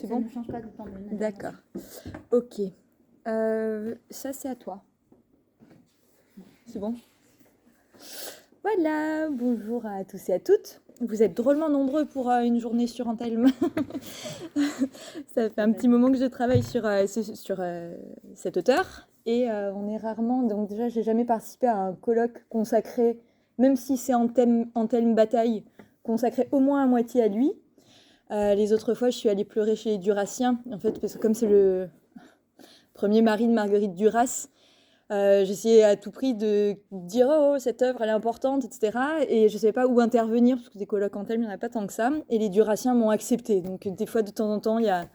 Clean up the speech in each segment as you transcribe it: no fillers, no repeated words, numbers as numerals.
C'est Ça bon? ne change pas de temps de D'accord. Ok. Ça, c'est à toi. C'est bon? Voilà, bonjour à tous et à toutes. Vous êtes drôlement nombreux pour une journée sur Antelme. Ça fait un petit moment que je travaille sur cet auteur et on est rarement. Donc déjà, j'ai jamais participé à un colloque consacré, même si c'est Antelme Bataille, consacré au moins à moitié à lui. Les autres fois, je suis allée pleurer chez les Duraciens, en fait, parce que comme c'est le premier mari de Marguerite Duras, j'essayais à tout prix de dire oh cette œuvre elle est importante, etc. Et je ne savais pas où intervenir parce que des colloques en tel, il n'y en a pas tant que ça. Et les Duraciens m'ont accepté. Donc des fois de temps en temps il y a.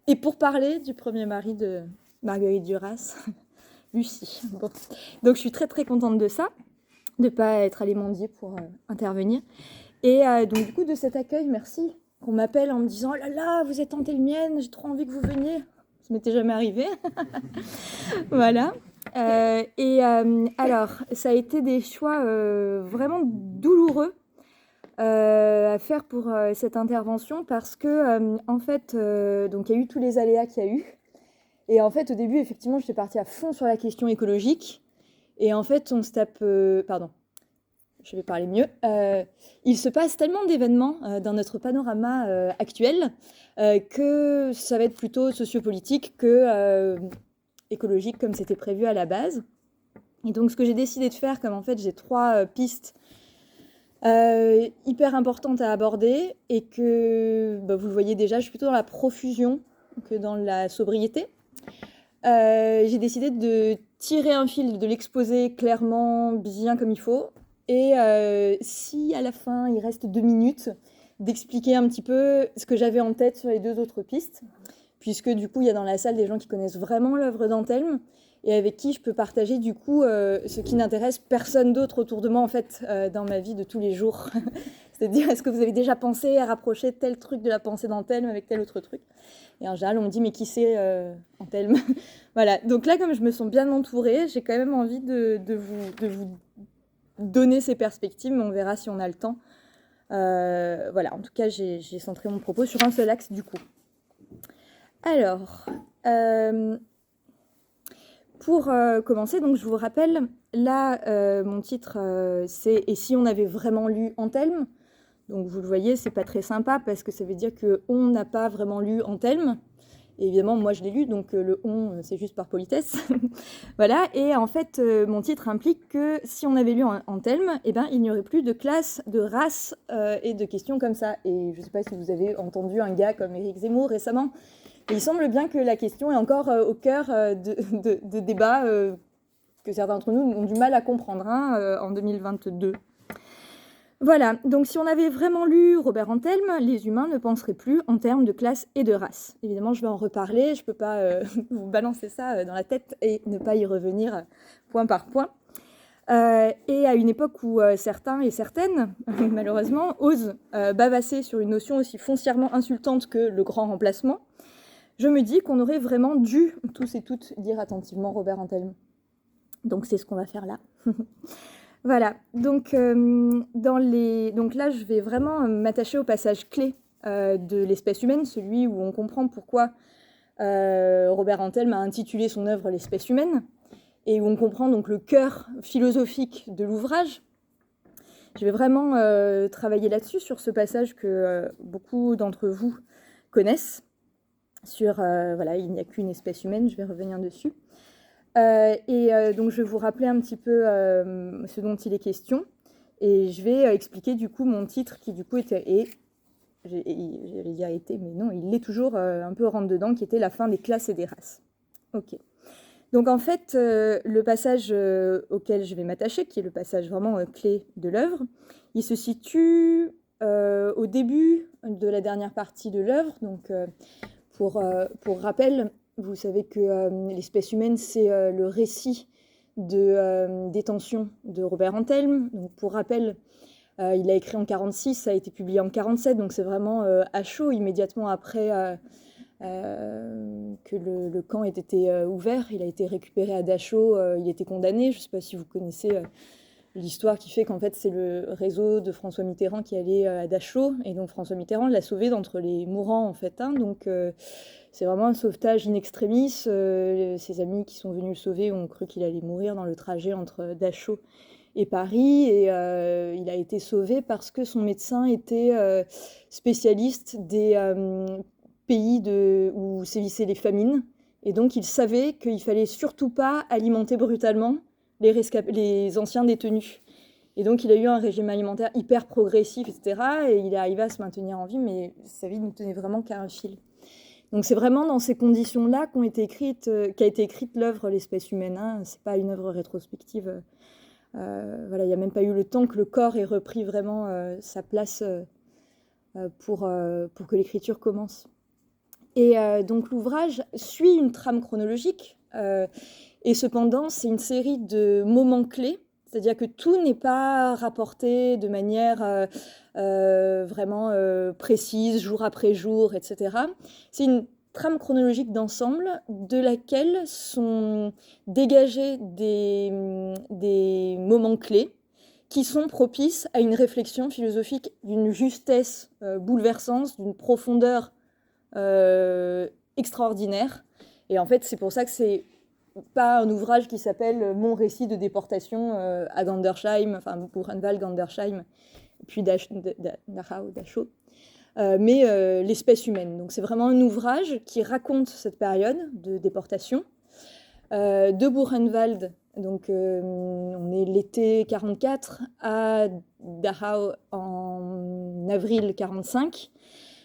Et pour parler du premier mari de Marguerite Duras, Lucie. Bon. Donc je suis très très contente de ça, de ne pas être allée mendier pour intervenir. Et donc du coup de cet accueil, merci qu'on m'appelle en me disant oh là là vous êtes antelmienne, j'ai trop envie que vous veniez. Ça m'était jamais arrivé. Voilà. Alors, ça a été des choix vraiment douloureux à faire pour cette intervention parce que, en fait, donc il y a eu tous les aléas qu'il y a eu. Et en fait, au début, effectivement, j'étais partie à fond sur la question écologique. Et en fait, on se tape. Pardon, je vais parler mieux. Il se passe tellement d'événements dans notre panorama actuel que ça va être plutôt sociopolitique que écologique comme c'était prévu à la base. Et donc ce que j'ai décidé de faire, comme en fait j'ai 3 pistes hyper importantes à aborder et que vous le voyez déjà, je suis plutôt dans la profusion que dans la sobriété. J'ai décidé de tirer un fil, de l'exposer clairement, bien comme il faut. Et si à la fin il reste 2 minutes, d'expliquer un petit peu ce que j'avais en tête sur les 2 autres pistes, puisque du coup il y a dans la salle des gens qui connaissent vraiment l'œuvre d'Antelme et avec qui je peux partager du coup ce qui n'intéresse personne d'autre autour de moi en fait dans ma vie de tous les jours. C'est-à-dire est-ce que vous avez déjà pensé à rapprocher tel truc de la pensée d'Antelme avec tel autre truc? Et en général on me dit mais qui c'est Antelme? Voilà, donc là comme je me sens bien entourée, j'ai quand même envie de vous donner ces perspectives, mais on verra si on a le temps. Voilà, en tout cas j'ai centré mon propos sur un seul axe du coup. Alors, pour commencer, donc je vous rappelle, là, mon titre, c'est « Et si on avait vraiment lu Antelme ?» Donc vous le voyez, c'est pas très sympa parce que ça veut dire qu'on n'a pas vraiment lu Antelme. Et évidemment, moi je l'ai lu, donc le « on », c'est juste par politesse. Voilà, et en fait, mon titre implique que si on avait lu Antelme, eh ben, il n'y aurait plus de classe, de race et de questions comme ça. Et je ne sais pas si vous avez entendu un gars comme Éric Zemmour récemment. Et il semble bien que la question est encore au cœur de débats que certains d'entre nous ont du mal à comprendre en 2022. Voilà, donc si on avait vraiment lu Robert Antelme, les humains ne penseraient plus en termes de classe et de race. Évidemment, je vais en reparler, je ne peux pas vous balancer ça dans la tête et ne pas y revenir point par point. Et à une époque où certains et certaines, malheureusement, osent bavasser sur une notion aussi foncièrement insultante que le grand remplacement, je me dis qu'on aurait vraiment dû, tous et toutes, lire attentivement Robert Antelme. Donc c'est ce qu'on va faire là. Voilà, donc, donc là je vais vraiment m'attacher au passage clé de l'espèce humaine, celui où on comprend pourquoi Robert Antelme a intitulé son œuvre « L'espèce humaine », et où on comprend donc le cœur philosophique de l'ouvrage. Je vais vraiment travailler là-dessus, sur ce passage que beaucoup d'entre vous connaissent, sur voilà, il n'y a qu'une espèce humaine, je vais revenir dessus. Donc je vais vous rappeler un petit peu ce dont il est question, et je vais expliquer du coup mon titre qui du coup était, j'allais dire été, mais non, il est toujours un peu rentre dedans, qui était la fin des classes et des races. Ok. Donc en fait, le passage auquel je vais m'attacher, qui est le passage vraiment clé de l'œuvre, il se situe au début de la dernière partie de l'œuvre. Donc pour rappel, vous savez que l'espèce humaine, c'est le récit des tensions de Robert Antelme. Donc pour rappel, il l'a écrit en 1946, ça a été publié en 1947, donc c'est vraiment à chaud, immédiatement après que le camp ait été ouvert. Il a été récupéré à Dachau, il était condamné. Je ne sais pas si vous connaissez l'histoire qui fait qu'en fait, c'est le réseau de François Mitterrand qui allait à Dachau, et donc François Mitterrand l'a sauvé d'entre les mourants, en fait. Hein, donc, c'est vraiment un sauvetage in extremis. Ses amis qui sont venus le sauver ont cru qu'il allait mourir dans le trajet entre Dachau et Paris, et il a été sauvé parce que son médecin était spécialiste des pays où sévissaient les famines, et donc il savait qu'il fallait surtout pas alimenter brutalement les anciens détenus. Et donc il a eu un régime alimentaire hyper progressif, etc. Et il est arrivé à se maintenir en vie, mais sa vie ne tenait vraiment qu'à un fil. Donc c'est vraiment dans ces conditions-là qu'a été écrite l'œuvre L'espèce humaine. Hein. C'est pas une œuvre rétrospective. Voilà, il n'y a même pas eu le temps que le corps ait repris vraiment sa place pour que l'écriture commence. Et donc l'ouvrage suit une trame chronologique, et cependant c'est une série de moments clés, c'est-à-dire que tout n'est pas rapporté de manière vraiment précise, jour après jour, etc. C'est une trame chronologique d'ensemble de laquelle sont dégagés des moments clés qui sont propices à une réflexion philosophique d'une justesse bouleversante, d'une profondeur extraordinaire. Et en fait, c'est pour ça que c'est pas un ouvrage qui s'appelle Mon récit de déportation à Gandersheim, enfin Buchenwald, Gandersheim, puis Dachau, mais l'espèce humaine. Donc c'est vraiment un ouvrage qui raconte cette période de déportation de Buchenwald. Donc on est l'été 44 à Dachau en avril 45.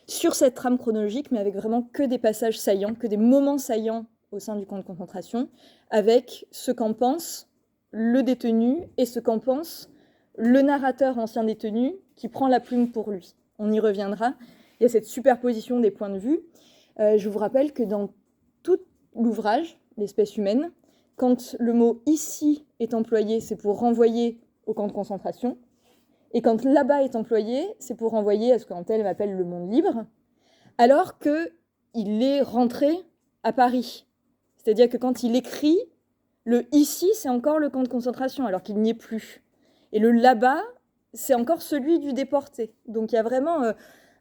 Sur cette trame chronologique, mais avec vraiment que des passages saillants, que des moments saillants au sein du camp de concentration, avec ce qu'en pense le détenu et ce qu'en pense le narrateur ancien détenu qui prend la plume pour lui. On y reviendra. Il y a cette superposition des points de vue. Je vous rappelle que dans tout l'ouvrage, L'espèce humaine, quand le mot « ici » est employé, c'est pour renvoyer au camp de concentration. Et quand là-bas est employé, c'est pour renvoyer à ce qu'Antelme appelle le monde libre, alors qu'il est rentré à Paris. C'est-à-dire que quand il écrit, le ici, c'est encore le camp de concentration, alors qu'il n'y est plus. Et le là-bas, c'est encore celui du déporté. Donc il y a vraiment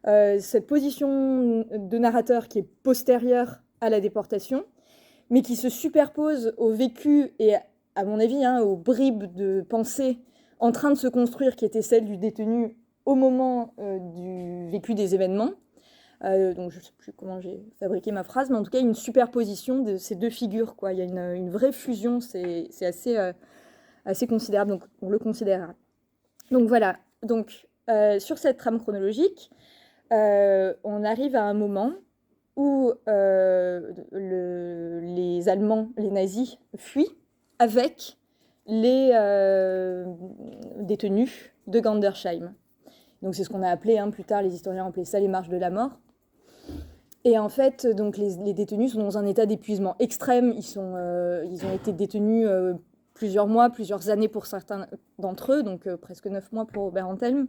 cette position de narrateur qui est postérieure à la déportation, mais qui se superpose au vécu et, à mon avis, aux bribes de pensée en train de se construire, qui était celle du détenu au moment du vécu des événements. Donc je ne sais plus comment j'ai fabriqué ma phrase, mais en tout cas, une superposition de ces deux figures, quoi. Il y a une vraie fusion, c'est assez considérable, donc on le considérera. Donc voilà, donc, sur cette trame chronologique, on arrive à un moment où les Allemands, les nazis, fuient avec les détenus de Gandersheim. Donc c'est ce qu'on a appelé, plus tard les historiens ont appelé ça les marches de la mort. Et en fait, donc les détenus sont dans un état d'épuisement extrême. Ils ont été détenus plusieurs mois, plusieurs années pour certains d'entre eux, donc presque 9 mois pour Robert Antelme.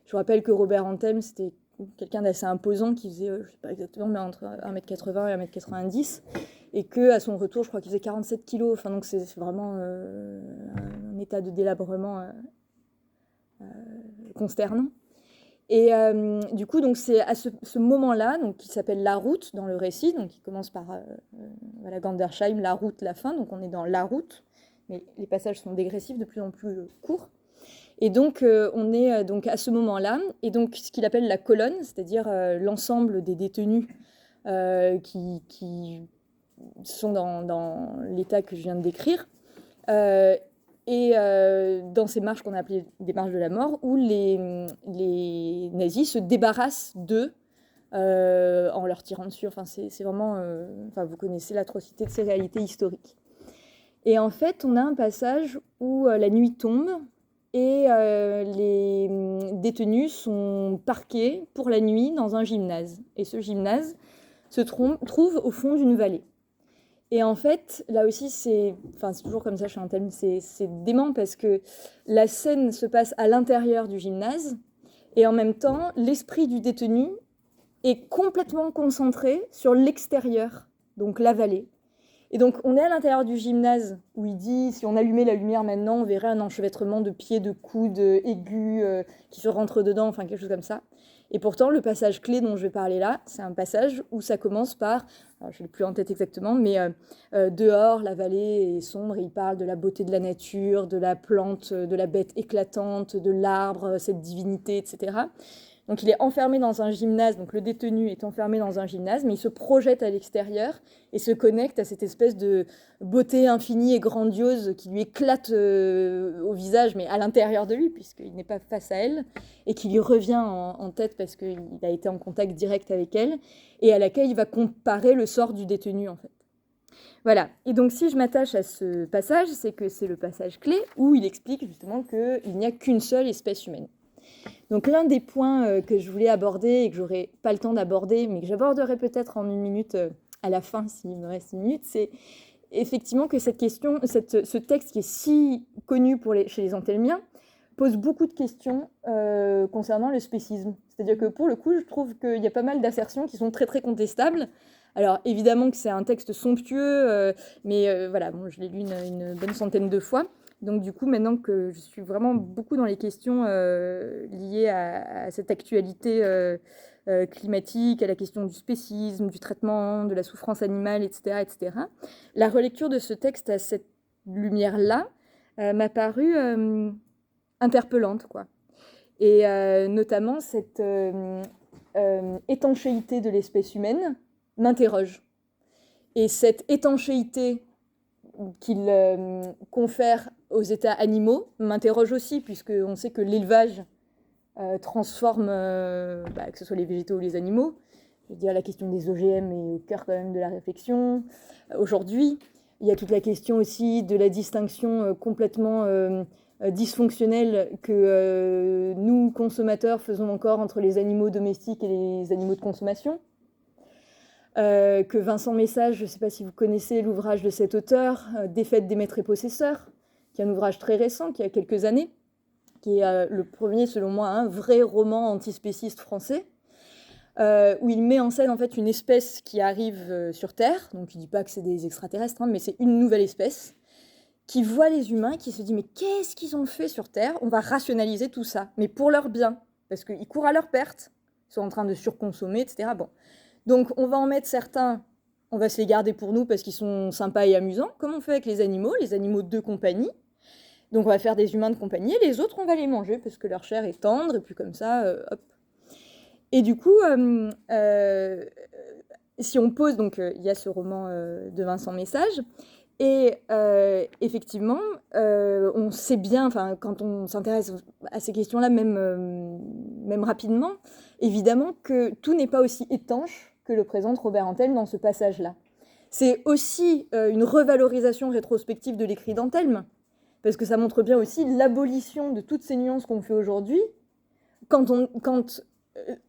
Je vous rappelle que Robert Antelme, c'était quelqu'un d'assez imposant qui faisait, je ne sais pas exactement, mais entre 1m80 et 1m90, et qu'à son retour, je crois qu'il faisait 47 kilos. Enfin, donc c'est vraiment un état de délabrement consternant. Et du coup, donc c'est à ce moment-là, donc qui s'appelle La Route dans le récit, donc qui commence par voilà, Gandersheim, La Route, la fin. Donc on est dans La Route, mais les passages sont dégressifs, de plus en plus courts. Et donc, on est donc à ce moment-là, et donc ce qu'il appelle la colonne, c'est-à-dire l'ensemble des détenus qui sont dans l'état que je viens de décrire, et dans ces marches qu'on a appelées des marches de la mort, où les nazis se débarrassent d'eux en leur tirant dessus. Enfin, c'est vraiment... vous connaissez l'atrocité de ces réalités historiques. Et en fait, on a un passage où la nuit tombe, et les détenus sont parqués pour la nuit dans un gymnase. Et ce gymnase se trouve au fond d'une vallée. Et en fait, là aussi, c'est toujours comme ça chez Antelme, c'est dément parce que la scène se passe à l'intérieur du gymnase, et en même temps, l'esprit du détenu est complètement concentré sur l'extérieur, donc la vallée. Et donc, on est à l'intérieur du gymnase où il dit, si on allumait la lumière maintenant, on verrait un enchevêtrement de pieds, de coudes aigus qui se rentrent dedans, enfin quelque chose comme ça. Et pourtant, le passage clé dont je vais parler là, c'est un passage où ça commence par, alors je ne l'ai plus en tête exactement, mais dehors, la vallée est sombre, et il parle de la beauté de la nature, de la plante, de la bête éclatante, de l'arbre, cette divinité, etc. Donc il est enfermé dans un gymnase, donc le détenu est enfermé dans un gymnase, mais il se projette à l'extérieur et se connecte à cette espèce de beauté infinie et grandiose qui lui éclate au visage, mais à l'intérieur de lui, puisqu'il n'est pas face à elle, et qui lui revient en tête parce qu'il a été en contact direct avec elle, et à laquelle il va comparer le sort du détenu, en fait. Voilà, et donc si je m'attache à ce passage, c'est que c'est le passage clé où il explique justement qu'il n'y a qu'une seule espèce humaine. Donc l'un des points que je voulais aborder et que j'aurais pas le temps d'aborder, mais que j'aborderai peut-être en 1 minute à la fin, s'il me reste 1 minute, c'est effectivement que cette question, ce texte qui est si connu chez les anthelmiens, pose beaucoup de questions concernant le spécisme. C'est-à-dire que pour le coup, je trouve qu'il y a pas mal d'assertions qui sont très très contestables. Alors évidemment que c'est un texte somptueux, mais voilà, bon, je l'ai lu une bonne centaine de fois. Donc du coup, maintenant que je suis vraiment beaucoup dans les questions liées à cette actualité climatique, à la question du spécisme, du traitement, de la souffrance animale, etc., etc., la relecture de ce texte à cette lumière-là m'a paru interpellante, quoi. Et notamment cette étanchéité de l'espèce humaine m'interroge. Et cette étanchéité qu'il confère aux états animaux m'interroge aussi, puisqu'on sait que l'élevage transforme, que ce soit les végétaux ou les animaux. Je veux dire, la question des OGM est au cœur quand même de la réflexion. Aujourd'hui, il y a toute la question aussi de la distinction complètement dysfonctionnelle que nous, consommateurs, faisons encore entre les animaux domestiques et les animaux de consommation. Que Vincent Message, je ne sais pas si vous connaissez l'ouvrage de cet auteur, Défaite des maîtres et possesseurs, qui est un ouvrage très récent, qui a quelques années, qui est le premier, selon moi, un vrai roman antispéciste français, où il met en scène en fait une espèce qui arrive sur Terre, donc il ne dit pas que c'est des extraterrestres, hein, mais c'est une nouvelle espèce, qui voit les humains, qui se dit « mais qu'est-ce qu'ils ont fait sur Terre ? On va rationaliser tout ça, mais pour leur bien, parce qu'ils courent à leur perte, ils sont en train de surconsommer, etc. » Bon. Donc on va en mettre certains, on va se les garder pour nous parce qu'ils sont sympas et amusants, comme on fait avec les animaux de compagnie. Donc on va faire des humains de compagnie, et les autres on va les manger parce que leur chair est tendre, et puis comme ça, hop. Et du coup, si on pose, donc il y a ce roman de Vincent Message, et effectivement, on sait bien, quand on s'intéresse à ces questions-là, même rapidement, évidemment que tout n'est pas aussi étanche que le présente Robert Antelme dans ce passage-là. C'est aussi une revalorisation rétrospective de l'écrit d'Antelme, parce que ça montre bien aussi l'abolition de toutes ces nuances qu'on fait aujourd'hui,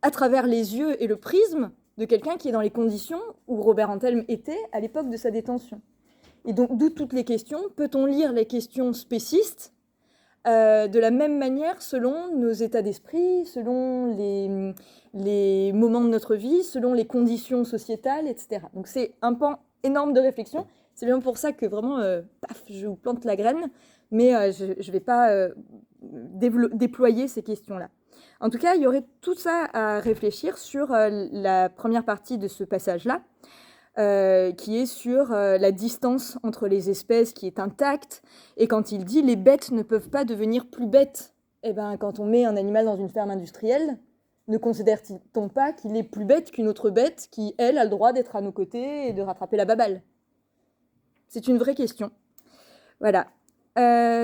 à travers les yeux et le prisme de quelqu'un qui est dans les conditions où Robert Antelme était à l'époque de sa détention. Et donc, d'où toutes les questions. Peut-on lire les questions spécistes de la même manière selon nos états d'esprit, selon les moments de notre vie, selon les conditions sociétales, etc. Donc c'est un pan énorme de réflexion. C'est bien pour ça que vraiment, je vous plante la graine, mais je ne vais pas déployer ces questions-là. En tout cas, il y aurait tout ça à réfléchir sur la première partie de ce passage-là, qui est sur la distance entre les espèces qui est intacte, et quand il dit « les bêtes ne peuvent pas devenir plus bêtes », eh ben, quand on met un animal dans une ferme industrielle, ne considère-t-on pas qu'il est plus bête qu'une autre bête qui, elle, a le droit d'être à nos côtés et de rattraper la baballe ? C'est une vraie question. Voilà.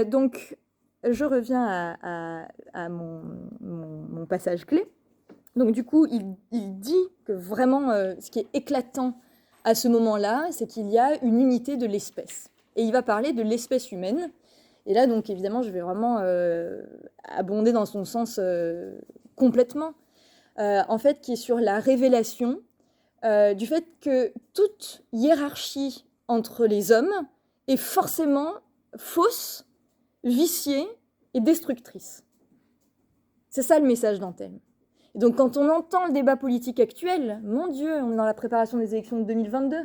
Donc, je reviens à mon passage clé. Donc, du coup, il dit que vraiment, ce qui est éclatant à ce moment-là, c'est qu'il y a une unité de l'espèce. Et il va parler de l'espèce humaine. Et là, donc, évidemment, je vais vraiment abonder dans son sens complètement. En fait, qui est sur la révélation du fait que toute hiérarchie entre les hommes est forcément fausse, viciée et destructrice. C'est ça le message d'Antelme. Et donc quand on entend le débat politique actuel, mon Dieu, on est dans la préparation des élections de 2022.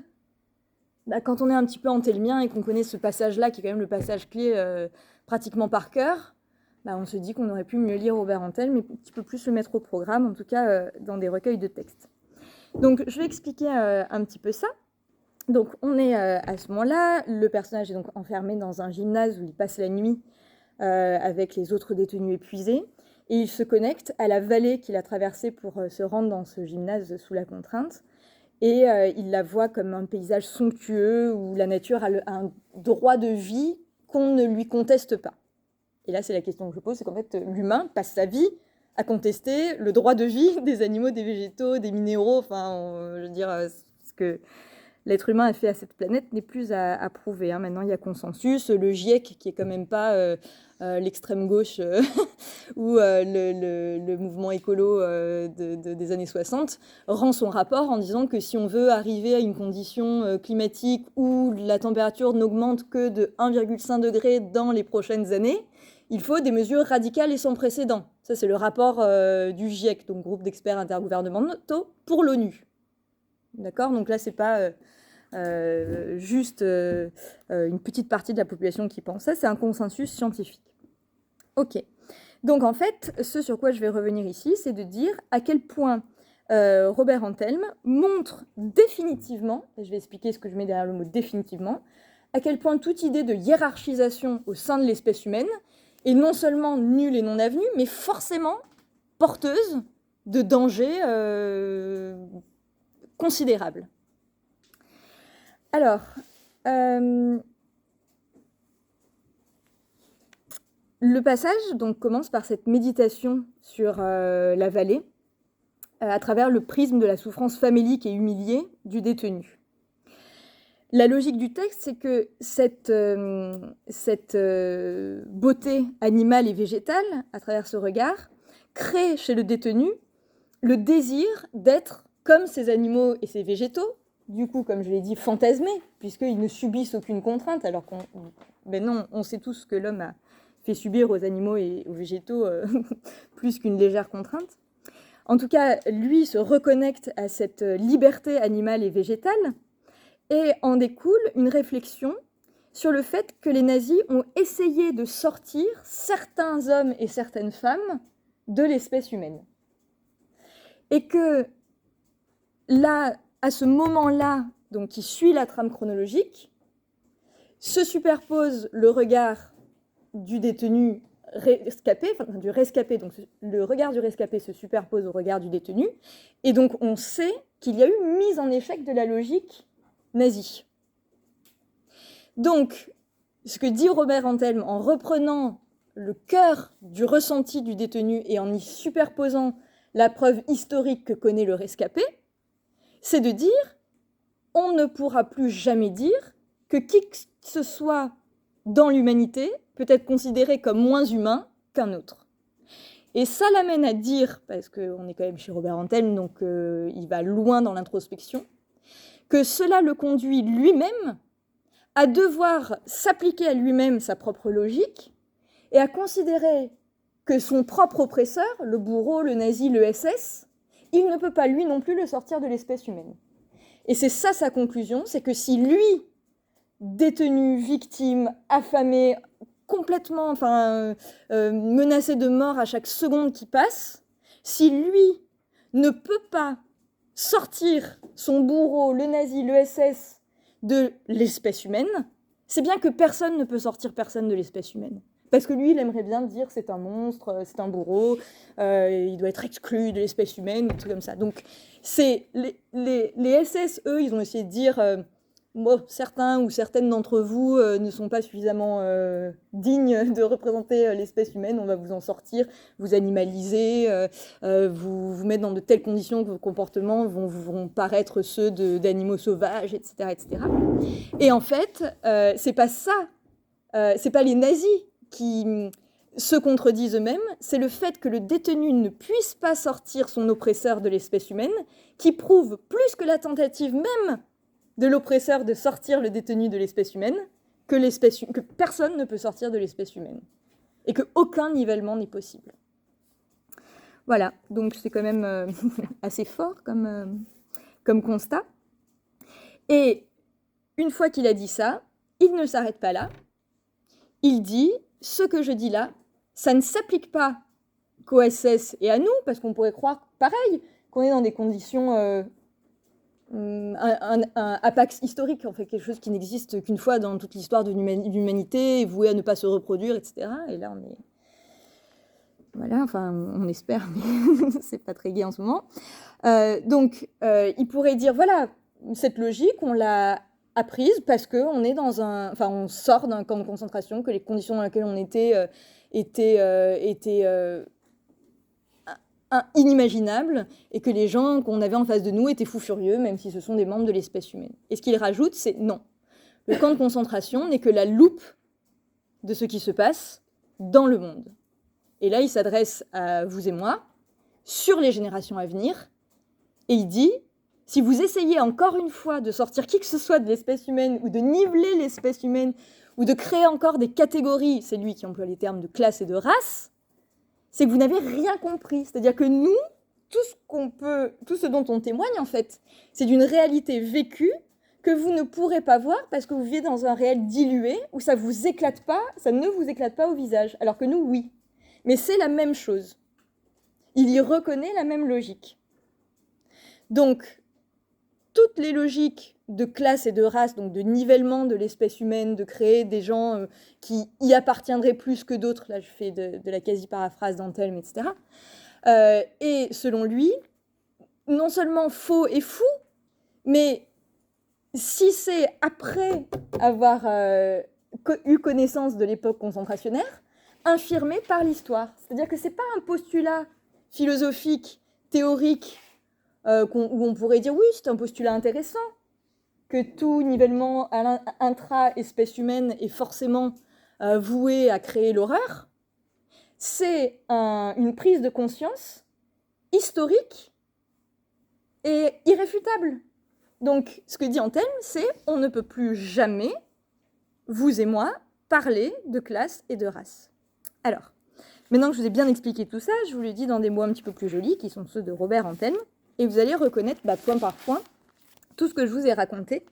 quand on est un petit peu anthelmien et qu'on connaît ce passage-là, qui est quand même le passage clé pratiquement par cœur, on se dit qu'on aurait pu mieux lire Robert Antelme, mais un petit peu plus le mettre au programme, en tout cas dans des recueils de textes. Donc je vais expliquer un petit peu ça. Donc on est à ce moment-là, le personnage est donc enfermé dans un gymnase où il passe la nuit avec les autres détenus épuisés, et il se connecte à la vallée qu'il a traversée pour se rendre dans ce gymnase sous la contrainte, et il la voit comme un paysage somptueux où la nature a un droit de vie qu'on ne lui conteste pas. Et là, c'est la question que je pose, c'est qu'en fait, l'humain passe sa vie à contester le droit de vie des animaux, des végétaux, des minéraux, je veux dire, ce que l'être humain a fait à cette planète n'est plus à prouver. Hein. Maintenant, il y a consensus. Le GIEC, qui est quand même pas l'extrême gauche ou le mouvement écolo des années 60, rend son rapport en disant que si on veut arriver à une condition climatique où la température n'augmente que de 1,5 degré dans les prochaines années, il faut des mesures radicales et sans précédent. Ça, c'est le rapport du GIEC, donc groupe d'experts intergouvernementaux pour l'ONU. D'accord ? Donc là, c'est pas juste une petite partie de la population qui pense ça, c'est un consensus scientifique. Ok. Donc en fait, ce sur quoi je vais revenir ici, c'est de dire à quel point Robert Antelme montre définitivement, et je vais expliquer ce que je mets derrière le mot définitivement, à quel point toute idée de hiérarchisation au sein de l'espèce humaine est non seulement nulle et non avenue, mais forcément porteuse de dangers considérables. Alors, le passage donc, commence par cette méditation sur la vallée, à travers le prisme de la souffrance famélique et humiliée du détenu. La logique du texte, c'est que cette beauté animale et végétale, à travers ce regard, crée chez le détenu le désir d'être comme ces animaux et ces végétaux, du coup, comme je l'ai dit, fantasmés, puisqu'ils ne subissent aucune contrainte, alors on sait tous que l'homme a fait subir aux animaux et aux végétaux plus qu'une légère contrainte. En tout cas, lui se reconnecte à cette liberté animale et végétale, et en découle une réflexion sur le fait que les nazis ont essayé de sortir certains hommes et certaines femmes de l'espèce humaine. Et que là, à ce moment-là, donc qui suit la trame chronologique, se superpose le regard du détenu rescapé, enfin du rescapé, donc le regard du rescapé se superpose au regard du détenu, et donc on sait qu'il y a eu mise en échec de la logique nazie. Donc, ce que dit Robert Antelme en reprenant le cœur du ressenti du détenu et en y superposant la preuve historique que connaît le rescapé, c'est de dire on ne pourra plus jamais dire que qui que ce soit dans l'humanité peut être considéré comme moins humain qu'un autre. Et ça l'amène à dire, parce qu'on est quand même chez Robert Antelme, donc il va loin dans l'introspection, que cela le conduit lui-même à devoir s'appliquer à lui-même sa propre logique et à considérer que son propre oppresseur, le bourreau, le nazi, le SS, il ne peut pas lui non plus le sortir de l'espèce humaine. Et c'est ça sa conclusion, c'est que si lui, détenu, victime, affamé, complètement menacé de mort à chaque seconde qui passe, si lui ne peut pas sortir son bourreau, le nazi, le SS, de l'espèce humaine, c'est bien que personne ne peut sortir personne de l'espèce humaine. Parce que lui, il aimerait bien dire c'est un monstre, c'est un bourreau, il doit être exclu de l'espèce humaine, ou tout comme ça. Donc, c'est les SS, eux, ils ont essayé de dire certains ou certaines d'entre vous ne sont pas suffisamment dignes de représenter l'espèce humaine, on va vous en sortir, vous animaliser, vous mettre dans de telles conditions que vos comportements vont paraître ceux d'animaux sauvages, etc., etc. Et en fait, c'est pas ça, c'est pas les nazis qui se contredisent eux-mêmes, c'est le fait que le détenu ne puisse pas sortir son oppresseur de l'espèce humaine qui prouve plus que la tentative même de l'oppresseur de sortir le détenu de l'espèce humaine que personne ne peut sortir de l'espèce humaine et qu'aucun nivellement n'est possible. Voilà, donc c'est quand même assez fort comme constat. Et une fois qu'il a dit ça, il ne s'arrête pas là. Il dit, ce que je dis là, ça ne s'applique pas qu'au SS et à nous, parce qu'on pourrait croire pareil, qu'on est dans des conditions, un apax historique, en fait, quelque chose qui n'existe qu'une fois dans toute l'histoire de l'humanité, voué à ne pas se reproduire, etc. Et là, on est... Voilà, enfin, on espère, mais c'est pas très gai en ce moment. Donc, il pourrait dire, voilà, cette logique, on l'a apprise parce qu'on est dans un... Enfin, on sort d'un camp de concentration, que les conditions dans lesquelles on étaient inimaginables, et que les gens qu'on avait en face de nous étaient fous furieux, même si ce sont des membres de l'espèce humaine. Et ce qu'il rajoute, c'est non. Le camp de concentration n'est que la loupe de ce qui se passe dans le monde. Et là, il s'adresse à vous et moi, sur les générations à venir, et il dit, si vous essayez encore une fois de sortir qui que ce soit de l'espèce humaine, ou de niveler l'espèce humaine, ou de créer encore des catégories, c'est lui qui emploie les termes de classe et de race, c'est que vous n'avez rien compris. C'est-à-dire que nous, tout ce dont on témoigne, en fait, c'est d'une réalité vécue que vous ne pourrez pas voir parce que vous vivez dans un réel dilué où ça ne vous éclate pas au visage, alors que nous, oui. Mais c'est la même chose. Il y reconnaît la même logique. Donc, toutes les logiques de classe et de race, donc de nivellement de l'espèce humaine, de créer des gens qui y appartiendraient plus que d'autres, là je fais de la quasi-paraphrase d'Antelme, etc., et selon lui, non seulement faux et fou, mais si c'est après avoir eu connaissance de l'époque concentrationnaire, infirmé par l'histoire. C'est-à-dire que ce n'est pas un postulat philosophique, théorique, où on pourrait dire oui, c'est un postulat intéressant, que tout nivellement intra-espèce humaine est forcément voué à créer l'horreur. C'est une prise de conscience historique et irréfutable. Donc, ce que dit Antelme, c'est on ne peut plus jamais, vous et moi, parler de classe et de race. Alors, maintenant que je vous ai bien expliqué tout ça, je vous le dis dans des mots un petit peu plus jolis, qui sont ceux de Robert Antelme, et vous allez reconnaître, point par point, tout ce que je vous ai raconté.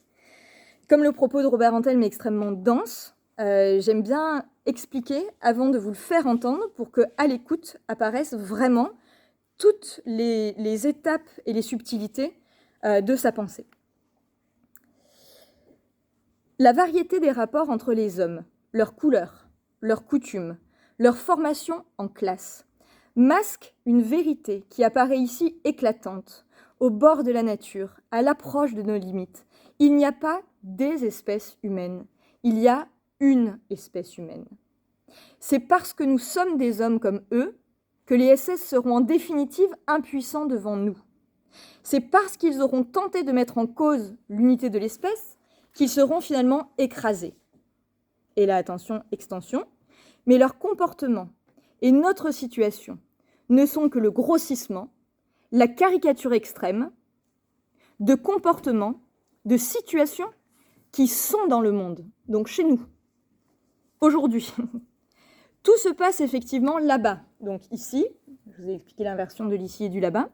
Comme le propos de Robert Antelme est extrêmement dense, j'aime bien expliquer avant de vous le faire entendre pour qu'à l'écoute apparaissent vraiment toutes les étapes et les subtilités de sa pensée. La variété des rapports entre les hommes, leurs couleurs, leurs coutumes, leur formation en classe, masque une vérité qui apparaît ici éclatante, au bord de la nature, à l'approche de nos limites. Il n'y a pas des espèces humaines, il y a une espèce humaine. C'est parce que nous sommes des hommes comme eux que les SS seront en définitive impuissants devant nous. C'est parce qu'ils auront tenté de mettre en cause l'unité de l'espèce qu'ils seront finalement écrasés. Et là, attention, extension, mais leur comportement et notre situation ne sont que le grossissement, la caricature extrême de comportements, de situations qui sont dans le monde, donc chez nous, aujourd'hui. Tout se passe effectivement là-bas, donc ici, je vous ai expliqué l'inversion de l'ici et du là-bas,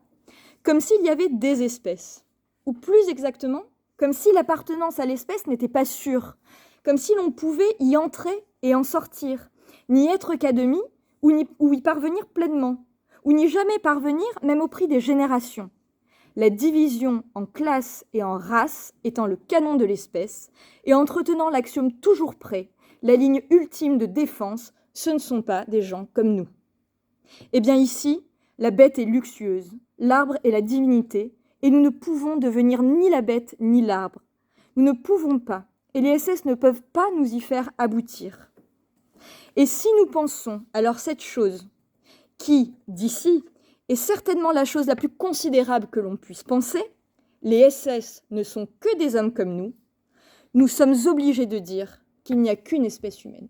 comme s'il y avait des espèces, ou plus exactement, comme si l'appartenance à l'espèce n'était pas sûre, comme si l'on pouvait y entrer et en sortir, n'y être qu'à demi, ou y parvenir pleinement, ou n'y jamais parvenir, même au prix des générations. La division en classes et en races étant le canon de l'espèce, et entretenant l'axiome toujours prêt, la ligne ultime de défense, ce ne sont pas des gens comme nous. Eh bien ici, la bête est luxueuse, l'arbre est la divinité, et nous ne pouvons devenir ni la bête ni l'arbre. Nous ne pouvons pas, et les SS ne peuvent pas nous y faire aboutir. Et si nous pensons alors cette chose, qui, d'ici, est certainement la chose la plus considérable que l'on puisse penser, les SS ne sont que des hommes comme nous sommes obligés de dire qu'il n'y a qu'une espèce humaine.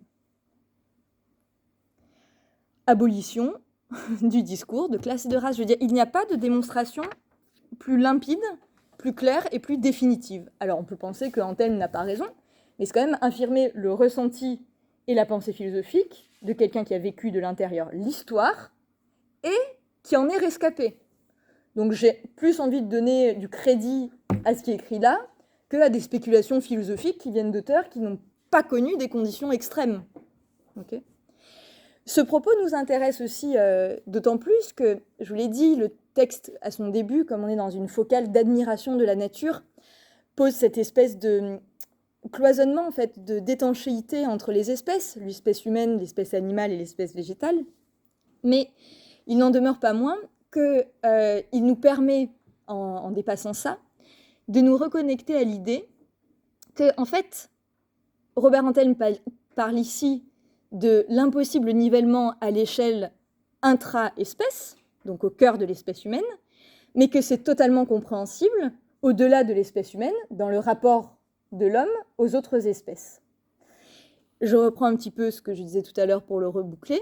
Abolition du discours de classe et de race. Je veux dire, il n'y a pas de démonstration plus limpide, plus claire et plus définitive. Alors on peut penser que Antelme n'a pas raison, mais c'est quand même affirmer le ressenti et la pensée philosophique de quelqu'un qui a vécu de l'intérieur l'histoire et qui en est rescapé. Donc j'ai plus envie de donner du crédit à ce qui est écrit là qu'à des spéculations philosophiques qui viennent d'auteurs qui n'ont pas connu des conditions extrêmes. Okay. Ce propos nous intéresse aussi d'autant plus que, je vous l'ai dit, le texte à son début, comme on est dans une focale d'admiration de la nature, pose cette espèce de cloisonnement, en fait, d'étanchéité entre les espèces, l'espèce humaine, l'espèce animale et l'espèce végétale. Mais il n'en demeure pas moins qu'il nous permet, en dépassant ça, de nous reconnecter à l'idée que, en fait, Robert Antelme parle ici de l'impossible nivellement à l'échelle intra-espèce, donc au cœur de l'espèce humaine, mais que c'est totalement compréhensible au-delà de l'espèce humaine, dans le rapport de l'homme aux autres espèces. Je reprends un petit peu ce que je disais tout à l'heure pour le reboucler.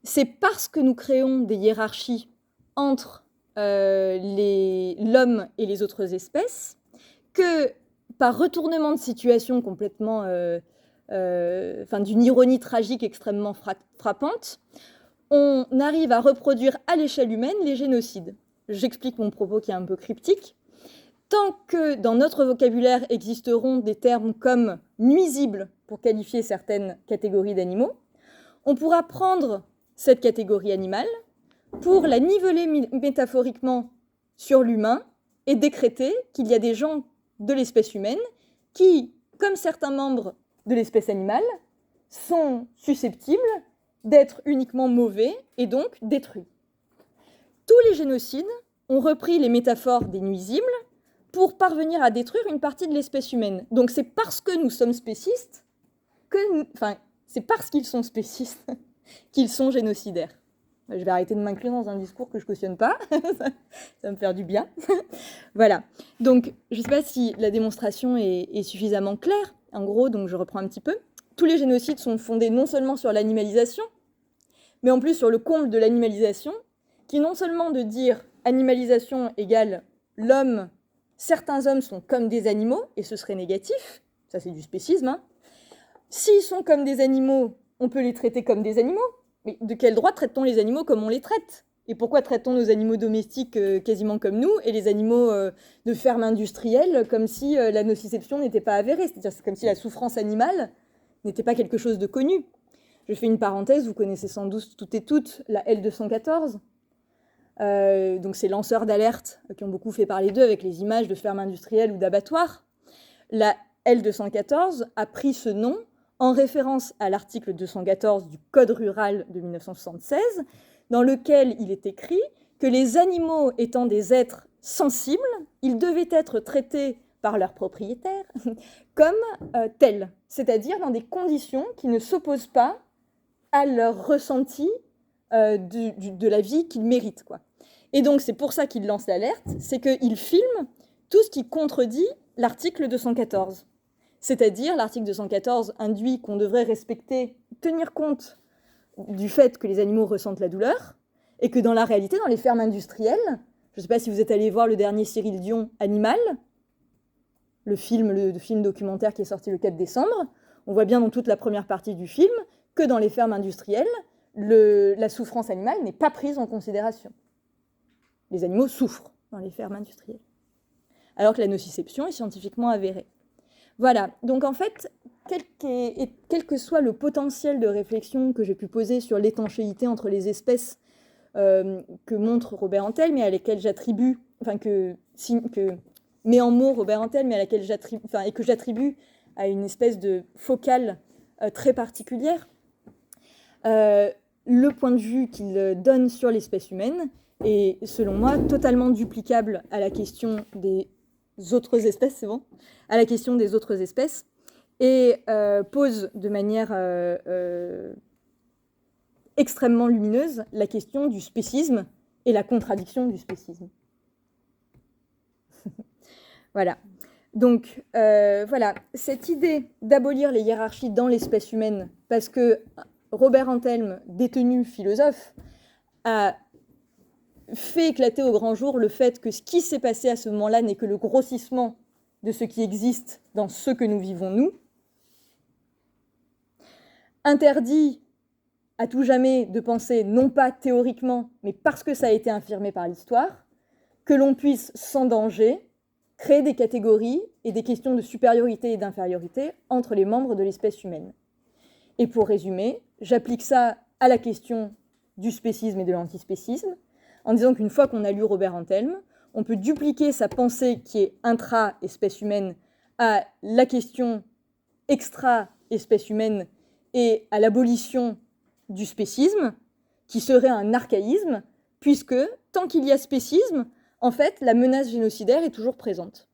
C'est parce que nous créons des hiérarchies entre l'homme et les autres espèces que, par retournement de situation complètement, d'une ironie tragique extrêmement frappante, on arrive à reproduire à l'échelle humaine les génocides. J'explique mon propos qui est un peu cryptique. Tant que dans notre vocabulaire existeront des termes comme nuisibles pour qualifier certaines catégories d'animaux, on pourra prendre cette catégorie animale pour la niveler métaphoriquement sur l'humain et décréter qu'il y a des gens de l'espèce humaine qui, comme certains membres de l'espèce animale, sont susceptibles d'être uniquement mauvais et donc détruits. Tous les génocides ont repris les métaphores des nuisibles pour parvenir à détruire une partie de l'espèce humaine. Donc c'est parce que nous sommes spécistes, c'est parce qu'ils sont spécistes qu'ils sont génocidaires. Je vais arrêter de m'inclure dans un discours que je ne cautionne pas, ça va me faire du bien. Voilà, donc je ne sais pas si la démonstration est suffisamment claire. En gros, donc je reprends un petit peu. Tous les génocides sont fondés non seulement sur l'animalisation, mais en plus sur le comble de l'animalisation, qui non seulement de dire animalisation égale l'homme, certains hommes sont comme des animaux, et ce serait négatif, ça c'est du spécisme. Hein. S'ils sont comme des animaux, on peut les traiter comme des animaux, mais de quel droit traite-t-on les animaux comme on les traite ? Et pourquoi traite-t-on nos animaux domestiques quasiment comme nous, et les animaux de ferme industrielle comme si la nociception n'était pas avérée ? C'est-à-dire c'est comme si la souffrance animale n'était pas quelque chose de connu. Je fais une parenthèse, vous connaissez sans doute toutes et toutes la L214. Donc ces lanceurs d'alerte qui ont beaucoup fait parler d'eux avec les images de fermes industrielles ou d'abattoirs. La L214 a pris ce nom en référence à l'article 214 du Code rural de 1976, dans lequel il est écrit que les animaux étant des êtres sensibles, ils devaient être traités par leurs propriétaires comme tels, c'est-à-dire dans des conditions qui ne s'opposent pas à leur ressenti de la vie qu'ils méritent, quoi. Et donc, c'est pour ça qu'il lance l'alerte, c'est qu'il filme tout ce qui contredit l'article 214. C'est-à-dire, l'article 214 induit qu'on devrait respecter, tenir compte du fait que les animaux ressentent la douleur, et que dans la réalité, dans les fermes industrielles, je ne sais pas si vous êtes allé voir le dernier Cyril Dion, Animal, le film documentaire qui est sorti le 4 décembre, on voit bien dans toute la première partie du film que dans les fermes industrielles, la souffrance animale n'est pas prise en considération. Les animaux souffrent dans les fermes industrielles, alors que la nociception est scientifiquement avérée. Voilà, donc en fait, quel que soit le potentiel de réflexion que j'ai pu poser sur l'étanchéité entre les espèces que montre Robert Antelme et à laquelle j'attribue, que met en mots Robert Antelme, mais à laquelle j'attribue à une espèce de focale très particulière, le point de vue qu'il donne sur l'espèce humaine est, selon moi, totalement duplicable à la question des autres espèces, c'est bon, à la question des autres espèces, et pose de manière extrêmement lumineuse la question du spécisme et la contradiction du spécisme. Voilà. Donc, voilà, cette idée d'abolir les hiérarchies dans l'espèce humaine, parce que Robert Antelme, détenu philosophe, a fait éclater au grand jour le fait que ce qui s'est passé à ce moment-là n'est que le grossissement de ce qui existe dans ce que nous vivons, nous. Interdit à tout jamais de penser, non pas théoriquement, mais parce que ça a été affirmé par l'histoire, que l'on puisse, sans danger, créer des catégories et des questions de supériorité et d'infériorité entre les membres de l'espèce humaine. Et pour résumer, j'applique ça à la question du spécisme et de l'antispécisme, en disant qu'une fois qu'on a lu Robert Antelme, on peut dupliquer sa pensée qui est intra-espèce humaine à la question extra-espèce humaine et à l'abolition du spécisme, qui serait un archaïsme, puisque tant qu'il y a spécisme, en fait, la menace génocidaire est toujours présente.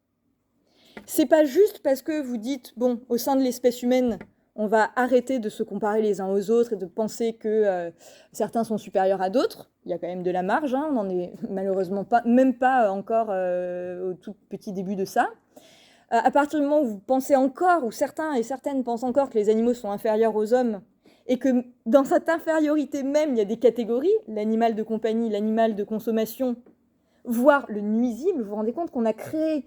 C'est pas juste parce que vous dites, bon, au sein de l'espèce humaine, on va arrêter de se comparer les uns aux autres et de penser que certains sont supérieurs à d'autres. Il y a quand même de la marge, hein, on n'en est malheureusement pas, même pas encore au tout petit début de ça. À partir du moment où vous pensez encore, ou certains et certaines pensent encore que les animaux sont inférieurs aux hommes, et que dans cette infériorité même, il y a des catégories, l'animal de compagnie, l'animal de consommation, voire le nuisible, vous vous rendez compte qu'on a créé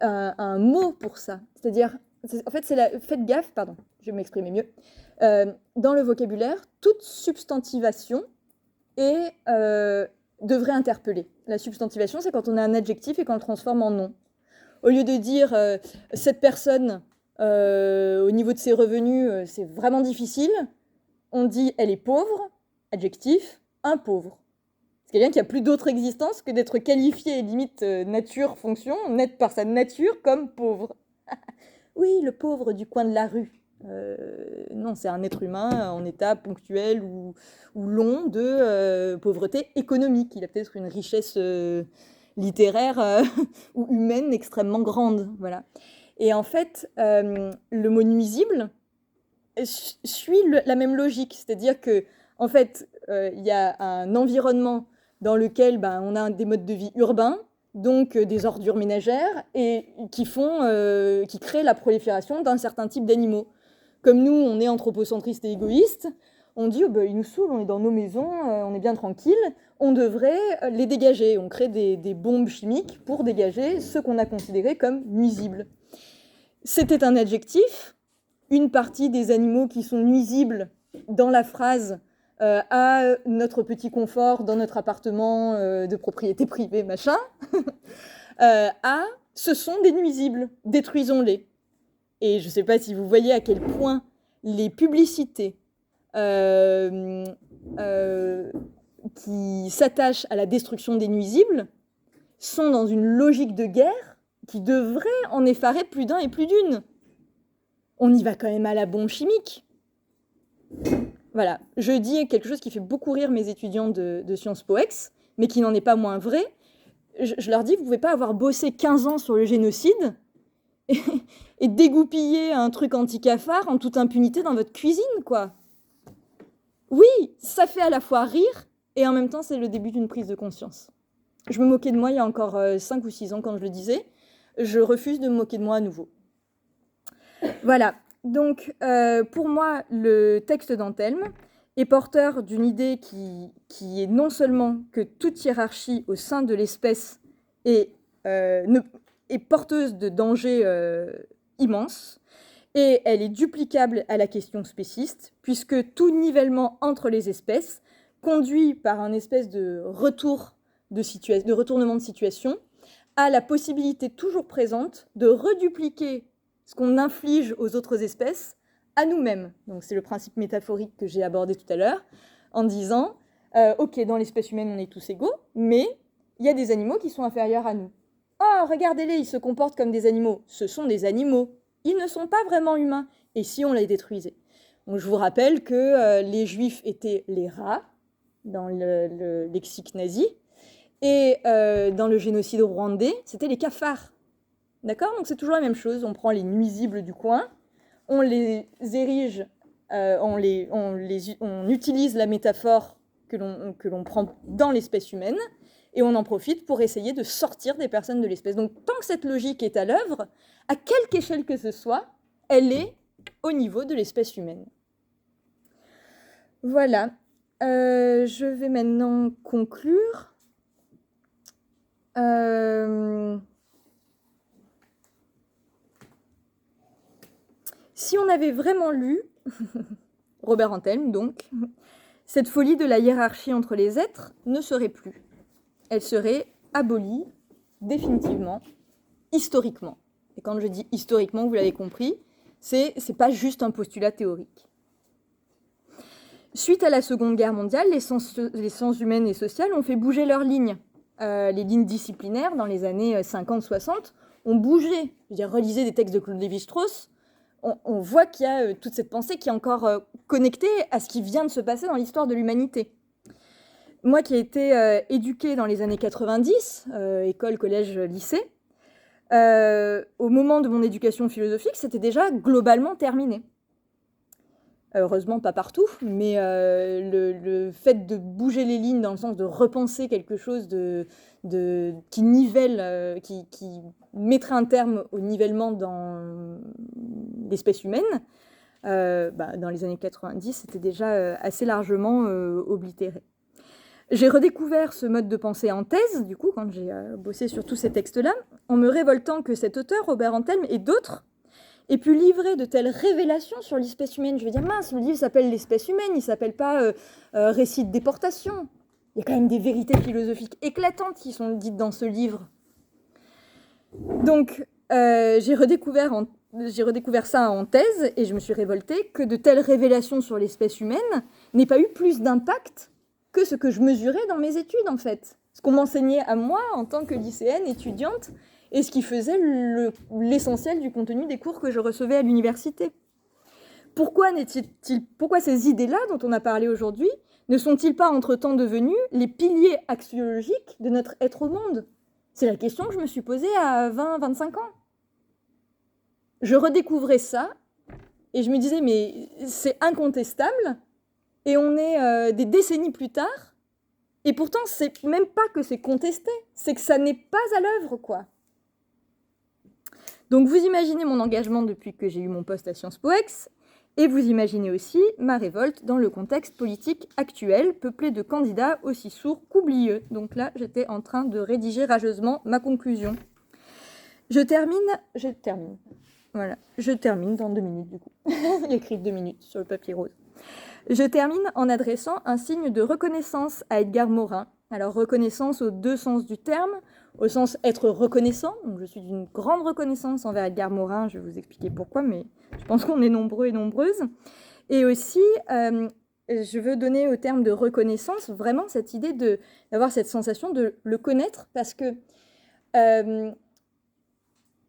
un mot pour ça. C'est-à-dire, en fait, faites gaffe, pardon, je vais m'exprimer mieux. Dans le vocabulaire, toute substantivation devrait interpeller. La substantivation, c'est quand on a un adjectif et qu'on le transforme en nom. Au lieu de dire cette personne, au niveau de ses revenus, c'est vraiment difficile, on dit elle est pauvre, adjectif, un pauvre. C'est quelqu'un qui n'a plus d'autre existence que d'être qualifié, limite nature, fonction, net par sa nature, comme pauvre. Oui, le pauvre du coin de la rue. Non, c'est un être humain en état ponctuel ou long de pauvreté économique. Il a peut-être une richesse littéraire ou humaine extrêmement grande. Voilà. Et en fait, le mot nuisible suit la même logique. C'est-à-dire que, en fait, il y a un environnement dans lequel on a des modes de vie urbains, donc des ordures ménagères, et qui créent la prolifération d'un certain type d'animaux. Comme nous, on est anthropocentriste et égoïste, on dit ils nous saoulent, on est dans nos maisons, on est bien tranquille, on devrait les dégager. On crée des bombes chimiques pour dégager ce qu'on a considéré comme nuisibles. C'était un adjectif. Une partie des animaux qui sont nuisibles dans la phrase à notre petit confort dans notre appartement de propriété privée, machin, ce sont des nuisibles, détruisons-les. Et je ne sais pas si vous voyez à quel point les publicités qui s'attachent à la destruction des nuisibles sont dans une logique de guerre qui devrait en effarer plus d'un et plus d'une. On y va quand même à la bombe chimique. Voilà, je dis quelque chose qui fait beaucoup rire mes étudiants de Sciences Po Ex, mais qui n'en est pas moins vrai. Je leur dis, vous ne pouvez pas avoir bossé 15 ans sur le génocide et dégoupiller un truc anti-cafard en toute impunité dans votre cuisine, quoi. Oui, ça fait à la fois rire, et en même temps, c'est le début d'une prise de conscience. Je me moquais de moi il y a encore 5 ou 6 ans quand je le disais. Je refuse de me moquer de moi à nouveau. Voilà, donc pour moi, le texte d'Antelme est porteur d'une idée qui est non seulement que toute hiérarchie au sein de l'espèce est porteuse de dangers immenses, et elle est duplicable à la question spéciste, puisque tout nivellement entre les espèces conduit par un espèce de retournement de situation à la possibilité toujours présente de redupliquer ce qu'on inflige aux autres espèces à nous-mêmes. Donc c'est le principe métaphorique que j'ai abordé tout à l'heure, en disant ok, dans l'espèce humaine, on est tous égaux, mais il y a des animaux qui sont inférieurs à nous. Oh, regardez-les, ils se comportent comme des animaux. Ce sont des animaux. Ils ne sont pas vraiment humains. Et si on les détruisait? Donc, je vous rappelle que les juifs étaient les rats dans le lexique nazi, et dans le génocide rwandais, c'était les cafards. D'accord? Donc c'est toujours la même chose. On prend les nuisibles du coin, on les érige, on utilise la métaphore que l'on prend dans l'espèce humaine, et on en profite pour essayer de sortir des personnes de l'espèce. Donc tant que cette logique est à l'œuvre, à quelque échelle que ce soit, elle est au niveau de l'espèce humaine. Voilà. Je vais maintenant conclure. Si on avait vraiment lu Robert Antelme, donc, cette folie de la hiérarchie entre les êtres ne serait plus. Elle serait abolie définitivement, historiquement. Et quand je dis historiquement, vous l'avez compris, c'est pas juste un postulat théorique. Suite à la Seconde Guerre mondiale, les sciences humaines et sociales ont fait bouger leurs lignes. Les lignes disciplinaires, dans les années 50-60, ont bougé. Je veux dire, relisez des textes de Claude Lévi-Strauss, on voit qu'il y a toute cette pensée qui est encore connectée à ce qui vient de se passer dans l'histoire de l'humanité. Moi qui ai été éduquée dans les années 90, école, collège, lycée, au moment de mon éducation philosophique, c'était déjà globalement terminé. Heureusement, pas partout, mais le fait de bouger les lignes dans le sens de repenser quelque chose qui nivelle, qui mettrait un terme au nivellement dans l'espèce humaine, dans les années 90, c'était déjà assez largement oblitéré. J'ai redécouvert ce mode de pensée en thèse, du coup, quand j'ai bossé sur tous ces textes-là, en me révoltant que cet auteur, Robert Antelme, et d'autres, aient pu livrer de telles révélations sur l'espèce humaine. Je veux dire, mince, le livre s'appelle L'espèce humaine, il ne s'appelle pas Récit de déportation. Il y a quand même des vérités philosophiques éclatantes qui sont dites dans ce livre. Donc, j'ai redécouvert ça en thèse, et je me suis révoltée que de telles révélations sur l'espèce humaine n'aient pas eu plus d'impact que ce que je mesurais dans mes études, en fait. Ce qu'on m'enseignait à moi en tant que lycéenne, étudiante, et ce qui faisait l'essentiel du contenu des cours que je recevais à l'université. Pourquoi ces idées-là, dont on a parlé aujourd'hui, ne sont-ils pas entre-temps devenues les piliers axiologiques de notre être au monde? C'est la question que je me suis posée à 20-25 ans. Je redécouvrais ça, et je me disais, mais c'est incontestable, et on est des décennies plus tard, et pourtant, c'est même pas que c'est contesté, c'est que ça n'est pas à l'œuvre, quoi. Donc vous imaginez mon engagement depuis que j'ai eu mon poste à Sciences Po Ex, et vous imaginez aussi ma révolte dans le contexte politique actuel, peuplé de candidats aussi sourds qu'oublieux. Donc là, j'étais en train de rédiger rageusement ma conclusion. Je termine dans 2 minutes, du coup. Il écrit 2 minutes sur le papier rose. Je termine en adressant un signe de reconnaissance à Edgar Morin. Alors, reconnaissance aux 2 sens du terme, au sens être reconnaissant. Donc, je suis d'une grande reconnaissance envers Edgar Morin, je vais vous expliquer pourquoi, mais je pense qu'on est nombreux et nombreuses. Et aussi, je veux donner au terme de reconnaissance vraiment cette idée d'avoir cette sensation de le connaître, parce que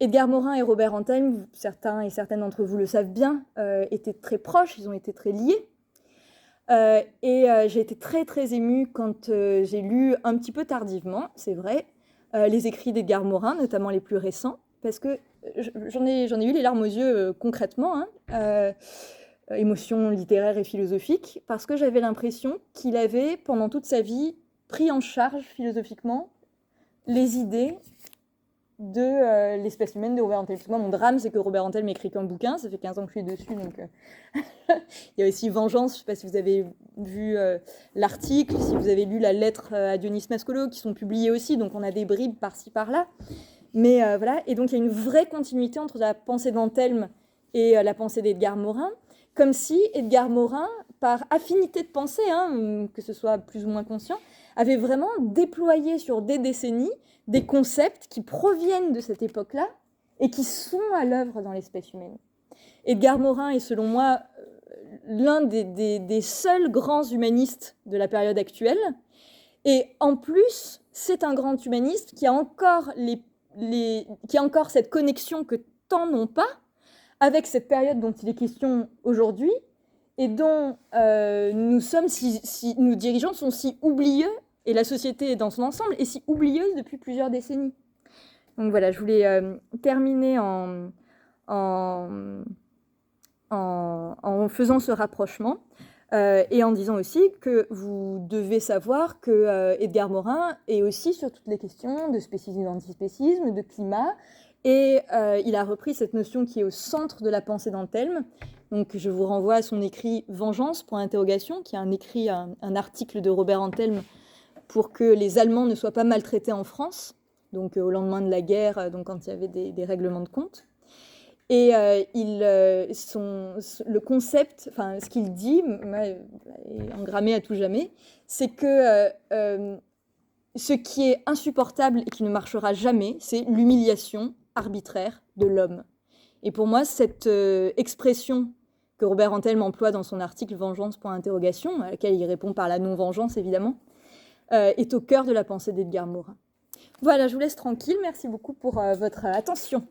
Edgar Morin et Robert Antelme, certains et certaines d'entre vous le savent bien, étaient très proches, ils ont été très liés. J'ai été très très émue quand j'ai lu un petit peu tardivement, c'est vrai, les écrits d'Edgar Morin, notamment les plus récents, parce que j'en ai eu les larmes aux yeux concrètement, émotion littéraire et philosophique, parce que j'avais l'impression qu'il avait, pendant toute sa vie, pris en charge philosophiquement les idées de l'espèce humaine de Robert Antelme. Moi, mon drame, c'est que Robert Antelme n'écrit qu'un bouquin, ça fait 15 ans que je suis dessus, donc il y a aussi Vengeance, je ne sais pas si vous avez vu l'article, si vous avez lu la lettre à Dionys Mascolo, qui sont publiées aussi, donc on a des bribes par-ci, par-là. Mais voilà, et donc il y a une vraie continuité entre la pensée d'Antelme et la pensée d'Edgar Morin, comme si Edgar Morin, par affinité de pensée, que ce soit plus ou moins conscient, avait vraiment déployé sur des décennies des concepts qui proviennent de cette époque-là et qui sont à l'œuvre dans l'espèce humaine. Edgar Morin est, selon moi, l'un des seuls grands humanistes de la période actuelle. Et en plus, c'est un grand humaniste qui a encore, qui a encore cette connexion que tant n'ont pas avec cette période dont il est question aujourd'hui et dont nos dirigeants sont si oublieux, et la société dans son ensemble est si oublieuse depuis plusieurs décennies. Donc voilà, je voulais terminer en faisant ce rapprochement et en disant aussi que vous devez savoir que Edgar Morin est aussi sur toutes les questions de spécisme, d'antispécisme, de climat, et il a repris cette notion qui est au centre de la pensée d'Antelme. Donc je vous renvoie à son écrit Vengeance, point d'interrogation, qui est un article de Robert Antelme pour que les Allemands ne soient pas maltraités en France, donc au lendemain de la guerre, donc quand il y avait des règlements de compte. Et le concept, enfin ce qu'il dit, est engrammé à tout jamais, c'est que ce qui est insupportable et qui ne marchera jamais, c'est l'humiliation arbitraire de l'homme. Et pour moi, cette expression que Robert Antelme emploie dans son article « Vengeance », à laquelle il répond par la non-vengeance, évidemment, est au cœur de la pensée d'Edgar Morin. Voilà, je vous laisse tranquille. Merci beaucoup pour votre attention.